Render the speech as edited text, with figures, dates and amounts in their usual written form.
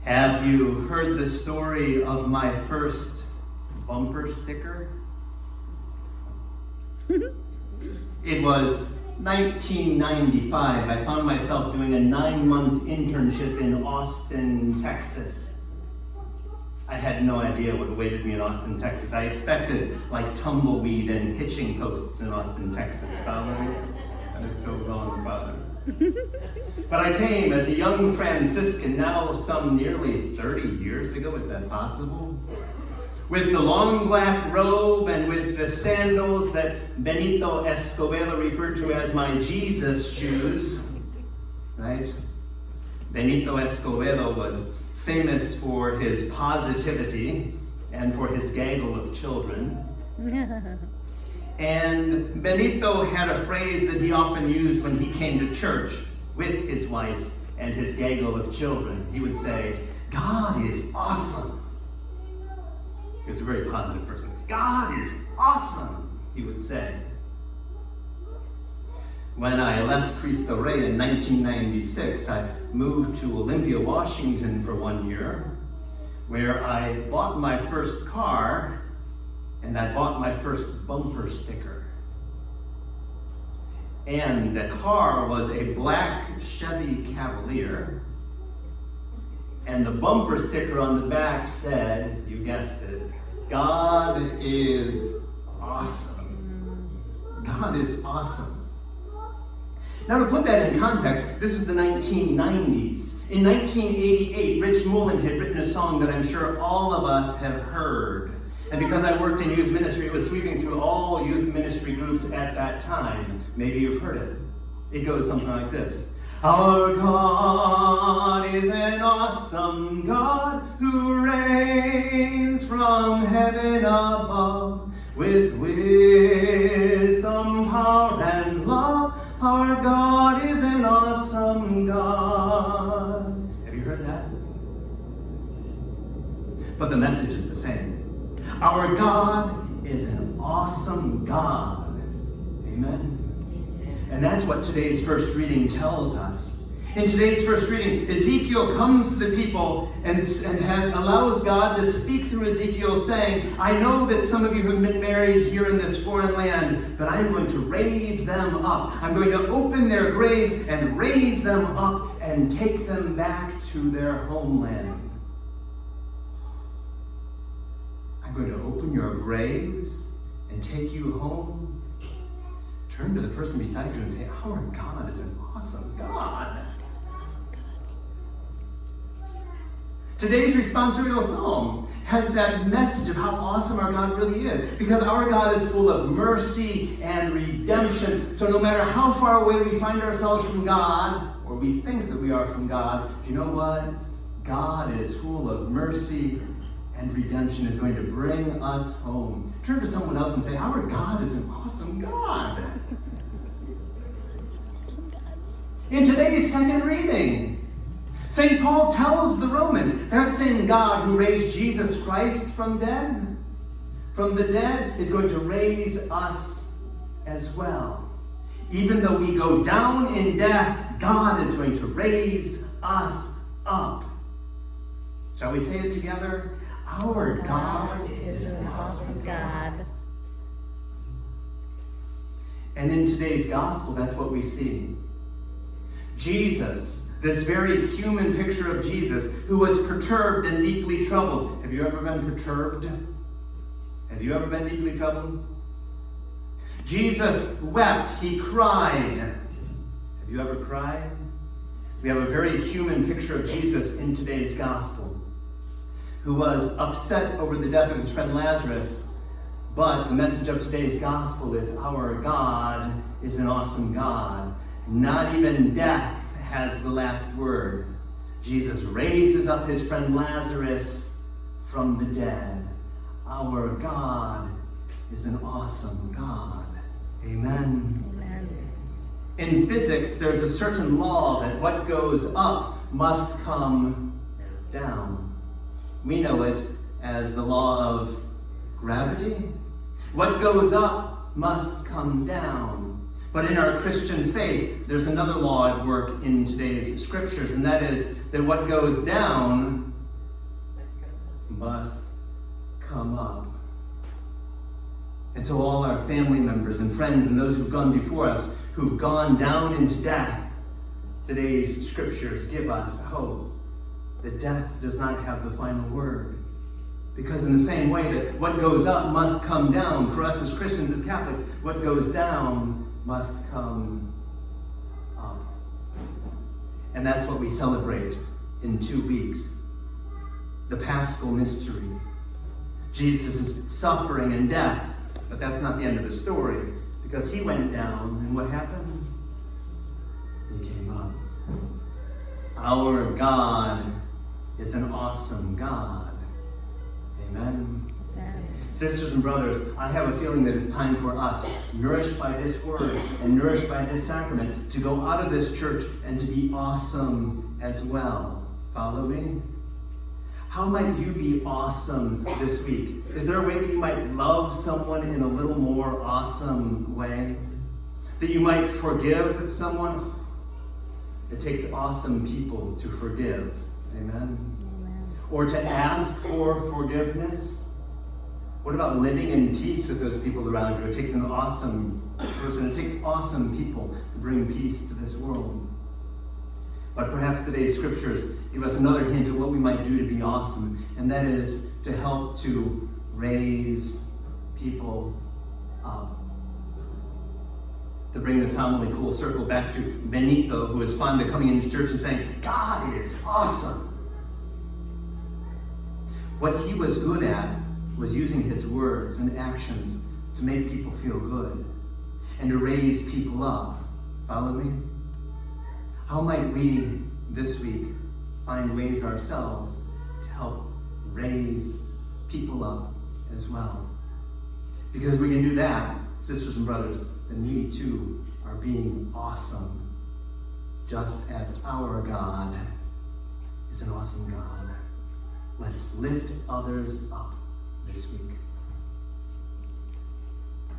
Have you heard the story of my first bumper sticker? It was 1995. I found myself doing a 9-month internship in Austin, Texas. I had no idea what awaited me in Austin, Texas. I expected like tumbleweed and hitching posts in Austin, Texas. Follow me? That is so wrong, Father. But I came as a young Franciscan, now some nearly 30 years ago. Is that possible? With the long black robe and with the sandals that Benito Escobedo referred to as my Jesus shoes, right? Benito Escobedo was famous for his positivity and for his gaggle of children. And Benito had a phrase that he often used when he came to church with his wife and his gaggle of children. He would say, "God is awesome." He was a very positive person. "God is awesome," he would say. When I left Cristo Rey in 1996, I moved to Olympia, Washington for 1 year, where I bought my first car and I bought my first bumper sticker. And the car was a black Chevy Cavalier, and the bumper sticker on the back said, you guessed it, "God is awesome." God is awesome. Now, to put that in context, this is the 1990s. In 1988, Rich Mullin had written a song that I'm sure all of us have heard. And because I worked in youth ministry, it was sweeping through all youth ministry groups at that time. Maybe you've heard it. It goes something like this. Our God is an awesome God who reigns from heaven above with wisdom, power, and love. Our God is an awesome God. Have you heard that? But the message is the same. Our God is an awesome God. Amen? And that's what today's first reading tells us. In today's first reading, Ezekiel comes to the people and allows God to speak through Ezekiel, saying, "I know that some of you have been married here in this foreign land, but I'm going to raise them up. I'm going to open their graves and raise them up and take them back to their homeland. I'm going to open your graves and take you home." Turn to the person beside you and say, "Our God is an awesome God." Today's responsorial psalm has that message of how awesome our God really is, because our God is full of mercy and redemption. So no matter how far away we find ourselves from God, or we think that we are from God, you know what? God is full of mercy and redemption, is going to bring us home. Turn to someone else and say, "Our God is an awesome God." In today's second reading, St. Paul tells the Romans, that same God who raised Jesus Christ from the dead, is going to raise us as well. Even though we go down in death, God is going to raise us up. Shall we say it together? Our God is an awesome God. And in today's gospel, that's what we see. Jesus, this very human picture of Jesus, who was perturbed and deeply troubled. Have you ever been perturbed? Have you ever been deeply troubled? Jesus wept, he cried. Have you ever cried? We have a very human picture of Jesus in today's gospel, who was upset over the death of his friend Lazarus. But the message of today's gospel is our God is an awesome God. Not even death has the last word. Jesus raises up his friend Lazarus from the dead. Our God is an awesome God. Amen. Amen. In physics, there's a certain law that what goes up must come down. We know it as the law of gravity. What goes up must come down. But in our Christian faith, there's another law at work in today's scriptures, and that is that what goes down must come up. And so all our family members and friends and those who've gone before us, who've gone down into death, today's scriptures give us hope that death does not have the final word. Because in the same way that what goes up must come down, for us as Christians, as Catholics, what goes down must come up. And that's what we celebrate in 2 weeks. The Paschal mystery. Jesus' suffering and death. But that's not the end of the story. Because he went down, and what happened? He came up. Our God is an awesome God. Amen. Amen. Sisters and brothers, I have a feeling that it's time for us, nourished by this word and nourished by this sacrament, to go out of this church and to be awesome as well. Follow me? How might you be awesome this week? Is there a way that you might love someone in a little more awesome way? That you might forgive someone? It takes awesome people to forgive. Amen? Or to ask for forgiveness? What about living in peace with those people around you? It takes an awesome person. It takes awesome people to bring peace to this world. But perhaps today's scriptures give us another hint of what we might do to be awesome, and that is to help to raise people up. To bring this homily full circle back to Benito, who is fond of coming into church and saying, God is awesome. What he was good at was using his words and actions to make people feel good and to raise people up. Follow me? How might we this week find ways ourselves to help raise people up as well? Because if we can do that, sisters and brothers, then we too are being awesome, just as our God is an awesome God. Let's lift others up this week.